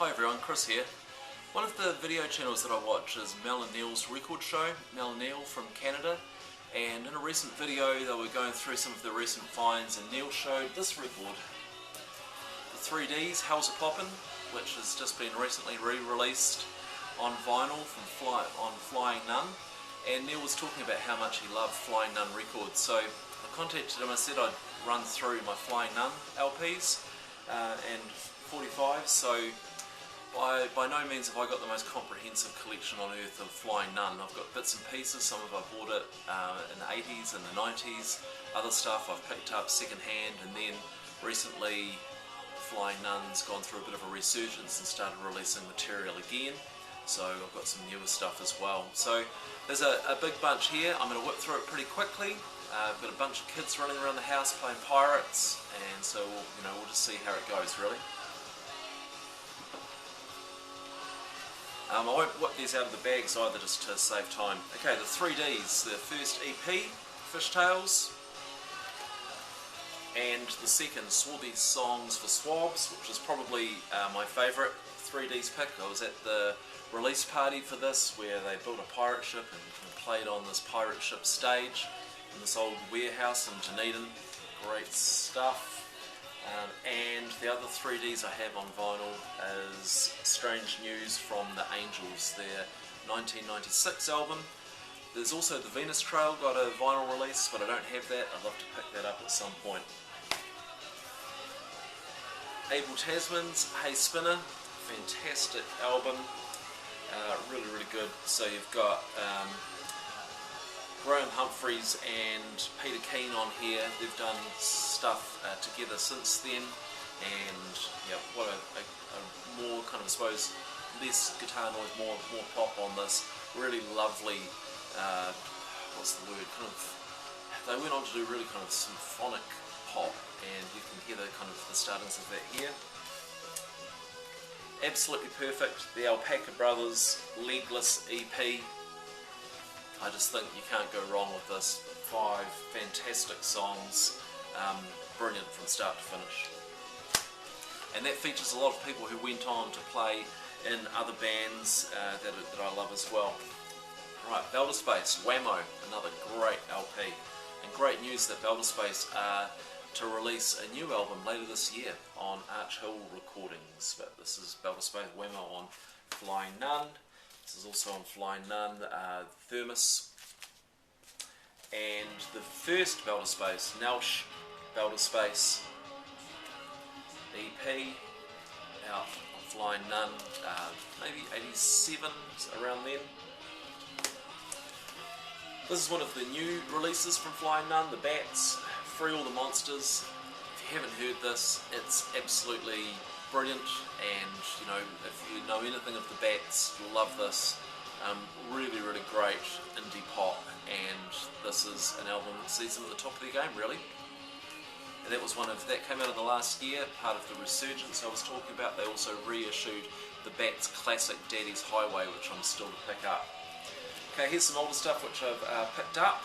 Hi everyone, Chris here. One of the video channels that I watch is Mel and Neil's record show, Mel and Neil from Canada, and in a recent video they were going through some of the recent finds and Neil showed this record, the 3Ds, How's It Poppin', which has just been recently re-released on vinyl on Flying Nun, and Neil was talking about how much he loved Flying Nun records, so I contacted him. I said I'd run through my Flying Nun LPs and 45, so by no means have I got the most comprehensive collection on earth of Flying Nun. I've got bits and pieces. Some of I bought it in the 80s and the 90s, other stuff I've picked up second hand, and then recently Flying Nun's gone through a bit of a resurgence and started releasing material again, so I've got some newer stuff as well. So there's a big bunch here. I'm going to whip through it pretty quickly. I've got a bunch of kids running around the house playing pirates, and so we'll just see how it goes really. I won't whip these out of the bags either, just to save time. Okay, the 3Ds, the first EP, Fishtails, and the second, Swarthy Songs for Swabs, which is probably my favourite 3Ds pick. I was at the release party for this, where they built a pirate ship and played on this pirate ship stage in this old warehouse in Dunedin. Great stuff. And the other 3Ds I have on vinyl is Strange News from the Angels, their 1996 album. There's also the Venus Trail, got a vinyl release, but I don't have that. I'd love to pick that up at some point. Abel Tasman's Hey Spinner, fantastic album, really good. So you've got Graham Humphreys and Peter Keane on here. They've done stuff together since then, and yeah, what a more kind of, I suppose, less guitar noise, more pop on this. Really lovely, what's the word, kind of, they went on to do really kind of symphonic pop, and you can hear the kind of the startings of that here. Absolutely perfect, the Alpaca Brothers Legless EP. I just think you can't go wrong with this. 5 fantastic songs, brilliant from start to finish. And that features a lot of people who went on to play in other bands that I love as well. Right, Belter Space, Whammo, another great LP. And great news that Belter Space are to release a new album later this year on Arch Hill Recordings. But this is Belter Space, Whammo on Flying Nun. This is also on Flying Nun, Thermos, and the first Belter Space, Nelsh Belter Space EP, out on Flying Nun, maybe 87, around then. This is one of the new releases from Flying Nun, the Bats, Free All the Monsters. If you haven't heard this, it's absolutely brilliant, and if you know anything of the Bats, you'll love this. Really great indie pop, and this is an album that sees them at the top of their game really. And that came out in the last year, part of the resurgence I was talking about. They also reissued the Bats classic Daddy's Highway, which I'm still to pick up. Okay, here's some older stuff which I've picked up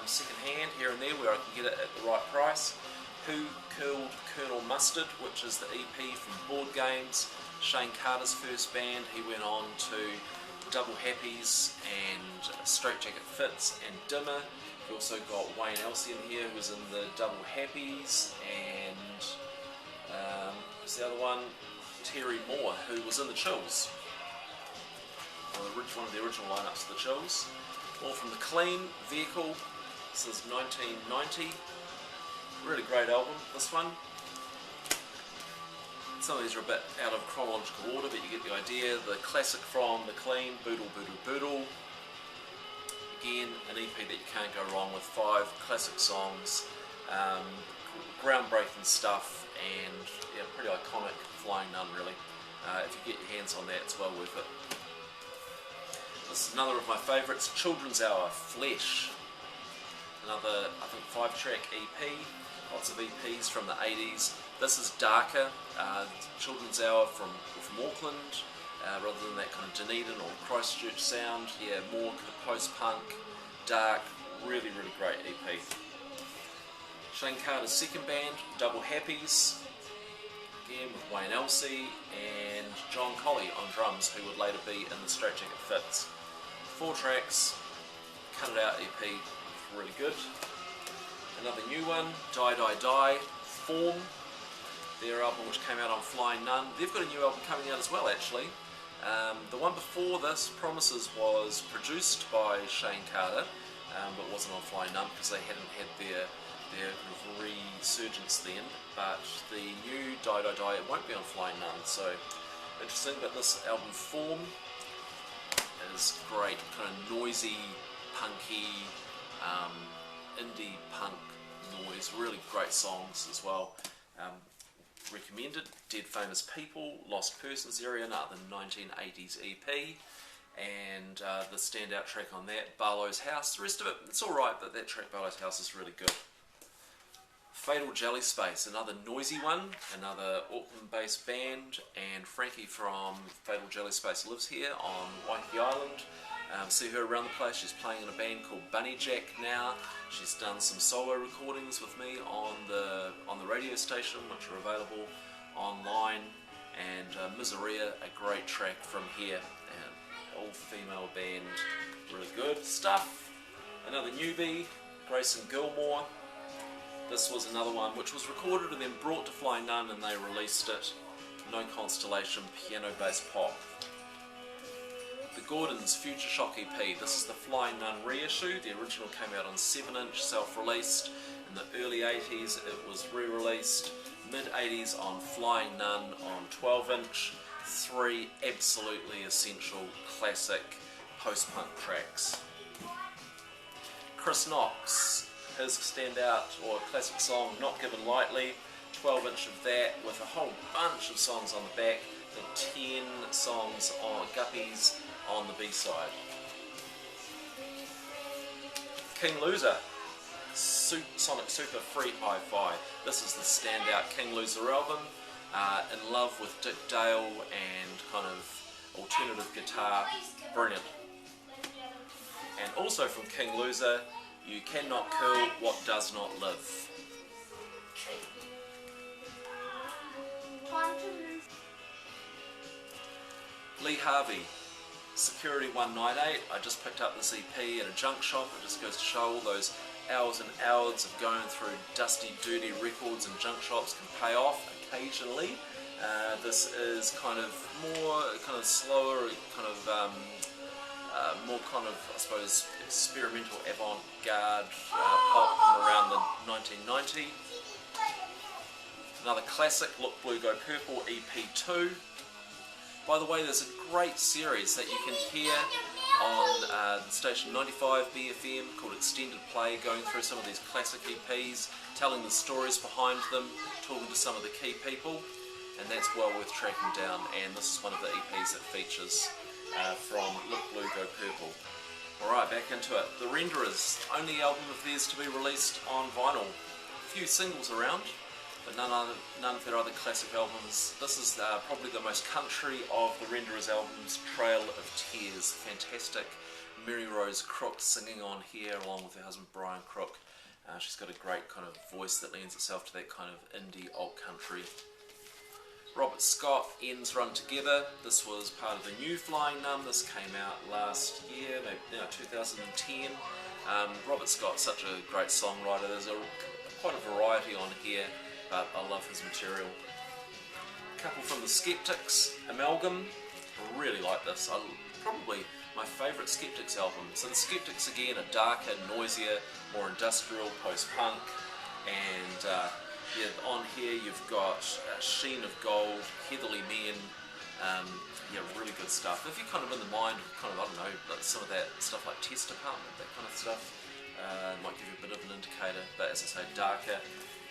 second hand here and there where I can get it at the right price. Who Killed Colonel Mustard, which is the EP from Board Games, Shane Carter's first band. He went on to Double Happies and Straight Jacket Fits and Dimmer. We also got Wayne Elsey in here, who was in the Double Happies, and who's the other one? Terry Moore, who was in the Chills. One of the original lineups of the Chills. All from the Clean Vehicle. This is 1990. Really great album, this one. Some of these are a bit out of chronological order, but you get the idea. The classic from the Clean, Boodle Boodle Boodle. Again, an EP that you can't go wrong with. 5 classic songs, groundbreaking stuff, and yeah, pretty iconic Flying Nun really. If you get your hands on that, it's well worth it. This is another of my favourites, Children's Hour, Flesh. Another, I think, 5-track EP. Lots of EPs from the 80s. This is darker, Children's Hour from Auckland, rather than that kind of Dunedin or Christchurch sound. Yeah, more kind of post-punk, dark, really great EP. Shane Carter's second band, Double Happies, again with Wayne Elsey, and John Colley on drums, who would later be in the Straight Jacket Fits. 4 tracks, cut it out EP, really good. Another new one, Die Die Die, Form, their album which came out on Flying Nun. They've got a new album coming out as well, actually. The one before this, Promises, was produced by Shane Carter, but wasn't on Flying Nun because they hadn't had their resurgence then. But the new Die Die Die, it won't be on Flying Nun, so interesting. But this album, Form, is great, kind of noisy, punky, indie punk noise, really great songs as well. Recommended. Dead Famous People, Lost Persons Area, another 1980s EP, and the standout track on that, Barlow's House. The rest of it, it's alright, but that track, Barlow's House, is really good. Fatal Jelly Space, another noisy one, another Auckland-based band, and Frankie from Fatal Jelly Space lives here on Waiheke Island. See her around the place. She's playing in a band called Bunny Jack now. She's done some solo recordings with me on the radio station, which are available online. And Miseria, a great track from here, an all-female band, really good stuff. Another newbie, Grayson Gilmore. This was another one which was recorded and then brought to Flying Nun, and they released it. No Constellation, piano-based pop. The Gordons Future Shock EP. This is the Flying Nun reissue. The original came out on 7-inch, self-released. In the early 80s it was re-released. Mid-80s on Flying Nun on 12-inch. 3 absolutely essential classic post-punk tracks. Chris Knox, his standout or classic song, Not Given Lightly. 12-inch of that with a whole bunch of songs on the back. The 10 songs on Guppies on the B-side. King Loser, Sonic Super Free Hi-Fi. This is the standout King Loser album. In love with Dick Dale and kind of alternative guitar. Brilliant. And also from King Loser, You Cannot Kill What Does Not Live. Lee Harvey, Security 198. I just picked up this EP at a junk shop. It just goes to show all those hours and hours of going through dusty, dirty records and junk shops can pay off occasionally. This is kind of more kind of slower, kind of more kind of, I suppose, experimental avant-garde pop from around the 1990. Another classic, Look Blue Go Purple EP2. By the way, there's a great series that you can hear on the station 95 BFM called Extended Play, going through some of these classic EPs, telling the stories behind them, talking to some of the key people, and that's well worth tracking down. And this is one of the EPs that features from Look Blue Go Purple. Alright, back into it. The Renderers, only album of theirs to be released on vinyl. A few singles around, but none of their other classic albums. This is probably the most country of the Renderers albums, Trail of Tears. Fantastic. Mary Rose Crook singing on here along with her husband Brian Crook. She's got a great kind of voice that lends itself to that kind of indie alt country. Robert Scott, Ends Run Together. This was part of the new Flying Nun. This came out last year, maybe 2010. Robert Scott's such a great songwriter. There's quite a variety on here, but I love his material. A couple from the Skeptics, Amalgam. I really like this. Probably my favourite Skeptics album. So the Skeptics again are darker, noisier, more industrial, post-punk, and yeah, on here you've got Sheen of Gold, Heatherly Men, yeah, really good stuff. If you're kind of in the mind of kind of, I don't know, like some of that stuff like Test Department, that kind of stuff, might give you a bit of an indicator, but as I say, darker.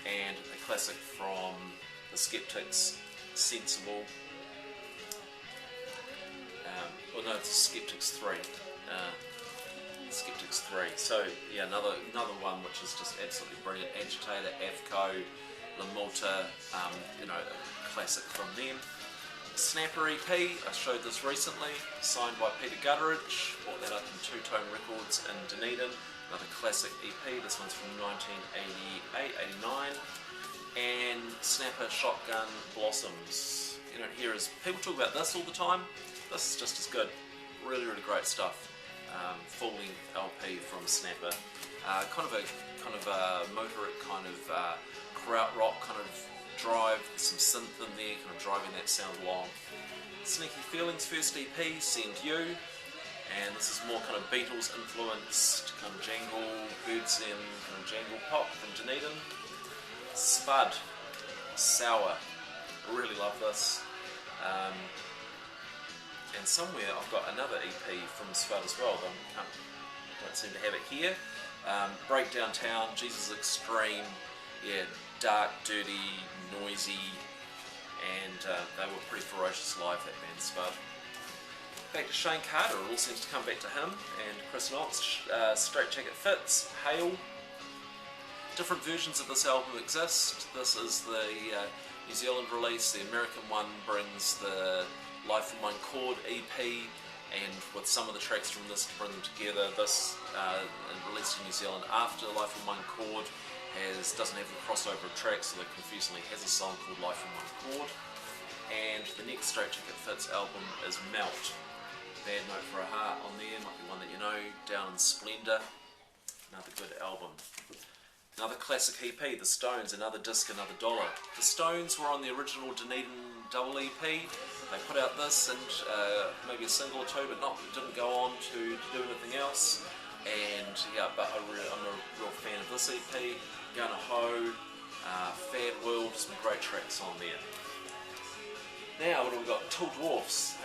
And a classic from the Skeptics, Sensible. Well, no, it's Skeptics 3. Skeptics 3. So yeah, another one which is just absolutely brilliant. Agitator, Avco, La Multa, you know, a classic from them. Snapper EP, I showed this recently, signed by Peter Gutteridge. Bought that up in Two Tone Records in Dunedin. Another classic EP, this one's from 1988, 89. And Snapper Shotgun Blossoms. in it here is, people talk about this all the time, this is just as good. Really, really great stuff. Full-length LP from Snapper. Kind of a motoric kind of krautrock kind of drive, some synth in there, kind of driving that sound along. Sneaky Feelings first EP, Send You, and this is more kind of Beatles influenced, kind of jangle, Birdsem, kind of jangle pop from Dunedin. Spud, Sour, really love this. And somewhere I've got another EP from Spud as well, but I don't seem to have it here. Breakdown Town, Jesus Extreme, yeah, dark, dirty, noisy, and they were pretty ferocious live, that band Spud. Back to Shane Carter, it all seems to come back to him, and Chris Knox, Straight Jacket Fits, Hail. Different versions of this album exist. This is the New Zealand release, the American one brings the Life in One Chord EP, and with some of the tracks from this to bring them together. This, released in New Zealand after Life in One Chord, doesn't have the crossover of tracks, so it confusingly has a song called Life in One Chord. And the next Straight Jacket Fits album is Melt. Bad Note for a Heart on there, might be one that you know, Down in Splendour, another good album. Another classic EP, The Stones, Another Disc, Another Dollar. The Stones were on the original Dunedin double EP. They put out this and maybe a single or two, but didn't go on to do anything else. And yeah, but I'm a real fan of this EP. Gunna Ho, Fat World, some great tracks on there. Now, what have we got? Tall Dwarfs.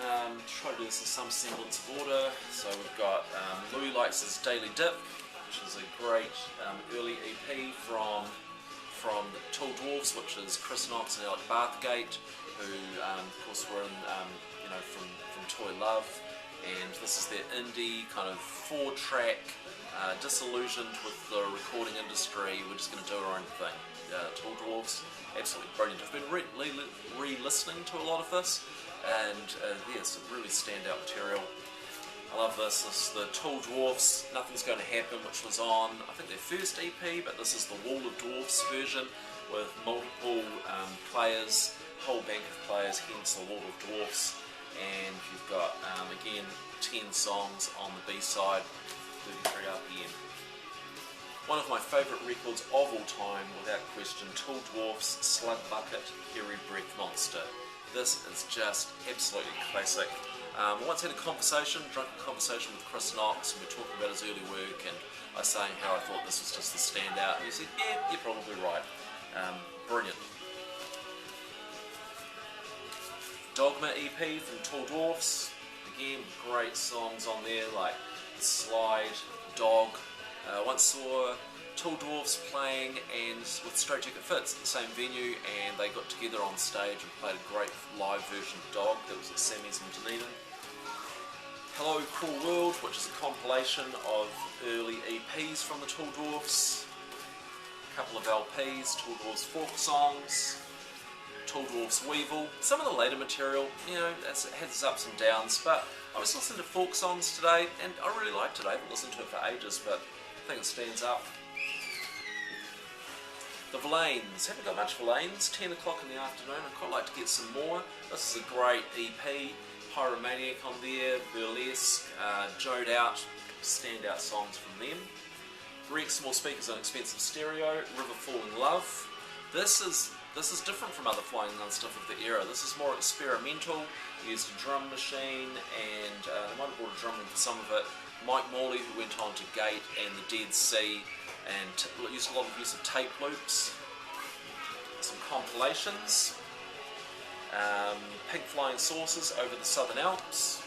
Try to do this in some semblance of order. So we've got Louis Likes His Daily Dip, which is a great early EP from the Tall Dwarfs, which is Chris Knox and Alec Bathgate, who of course were in, from Toy Love, and this is their indie kind of 4-track, disillusioned with the recording industry, we're just going to do our own thing. Tall Dwarfs, absolutely brilliant. I've been re-listening to a lot of this, and yes, really standout material. I love this. This is the Tall Dwarfs, Nothing's Going to Happen, which was on, I think, their first EP, but this is the Wall of Dwarfs version with multiple players, whole bank of players, hence the Wall of Dwarfs. And you've got, again, 10 songs on the B-side, 33 RPM. One of my favourite records of all time, without question, Tall Dwarfs, Slug Bucket, Hairy Breath Monster. This is just absolutely classic. I once had a drunken conversation with Chris Knox, and we were talking about his early work, and I was saying how I thought this was just the standout, and he said, yeah, you're probably right. Brilliant. Dogma EP from Tall Dwarfs, again, great songs on there, like Slide, Dog. Once saw Tall Dwarfs playing and with Straight Jacket Fits at the same venue, and they got together on stage and played a great live version of Dog that was at Sammy's in Dunedin. Hello Cruel World, which is a compilation of early EPs from the Tall Dwarfs, a couple of LPs, Tall Dwarfs folk songs, Tall Dwarfs Weevil. Some of the later material, it has its ups and downs, but I was listening to folk songs today, and I really liked it. I haven't listened to it for ages, but I think it stands up. The Verlaines, haven't got much Verlaines, 10 o'clock in the afternoon, I'd quite like to get some more. This is a great EP, Pyromaniac on there, Burlesque, Jode Out, standout songs from them. Rex, Small Speakers on Expensive Stereo, River Falling Love. This is different from other Flying Nun stuff of the era. This is more experimental, used a drum machine, and they might have brought a drum in for some of it. Mike Morley, who went on to Gate and the Dead Sea, and used a lot of use of tape loops. Some compilations. Pink Flying Saucers, Over the Southern Alps.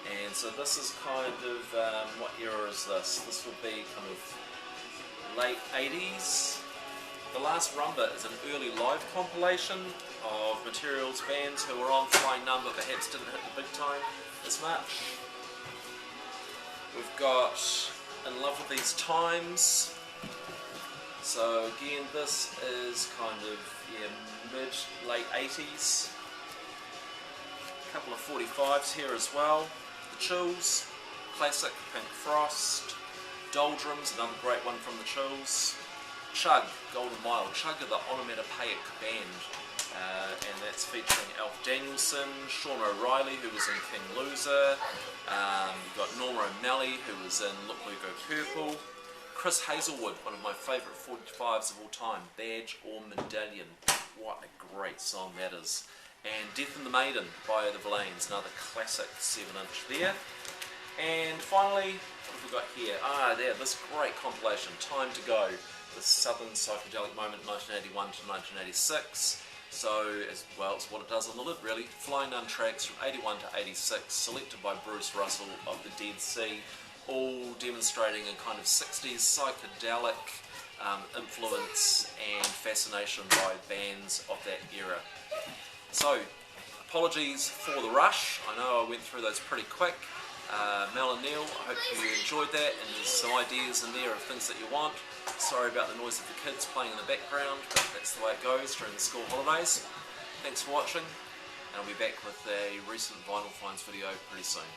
And so this is kind of, what era is this? This would be kind of late 80s. The Last Rumba is an early live compilation of materials, bands who were on Flying Nun but perhaps didn't hit the big time as much. We've got In Love With These Times. So again, this is kind of mid-late 80s. A couple of 45s here as well. The Chills, classic, Pink Frost. Doldrums, another great one from the Chills. Chug, Golden Mile. Chug are the onomatopoeic band. and that's featuring Alf Danielson, Sean O'Reilly, who was in King Loser, you've got Norma O'Malley, who was in Look We Go Purple, Chris Hazelwood, one of my favourite 45s of all time, Badge or Medallion, what a great song that is. And Death and the Maiden by the Verlaines, another classic 7-inch there. And finally, what have we got here? There, this great compilation, Time to Go, the Southern Psychedelic Moment 1981 to 1986. So, as well, it's what it does on the lid really. Flying Nun tracks from 81 to 86, selected by Bruce Russell of the Dead Sea, all demonstrating a kind of 60s psychedelic influence and fascination by bands of that era. So, apologies for the rush. I know I went through those pretty quick. Mel and Neil, I hope you enjoyed that, and there's some ideas in there of things that you want. Sorry about the noise of the kids playing in the background, but that's the way it goes during the school holidays. Thanks for watching, and I'll be back with a recent Vinyl Finds video pretty soon.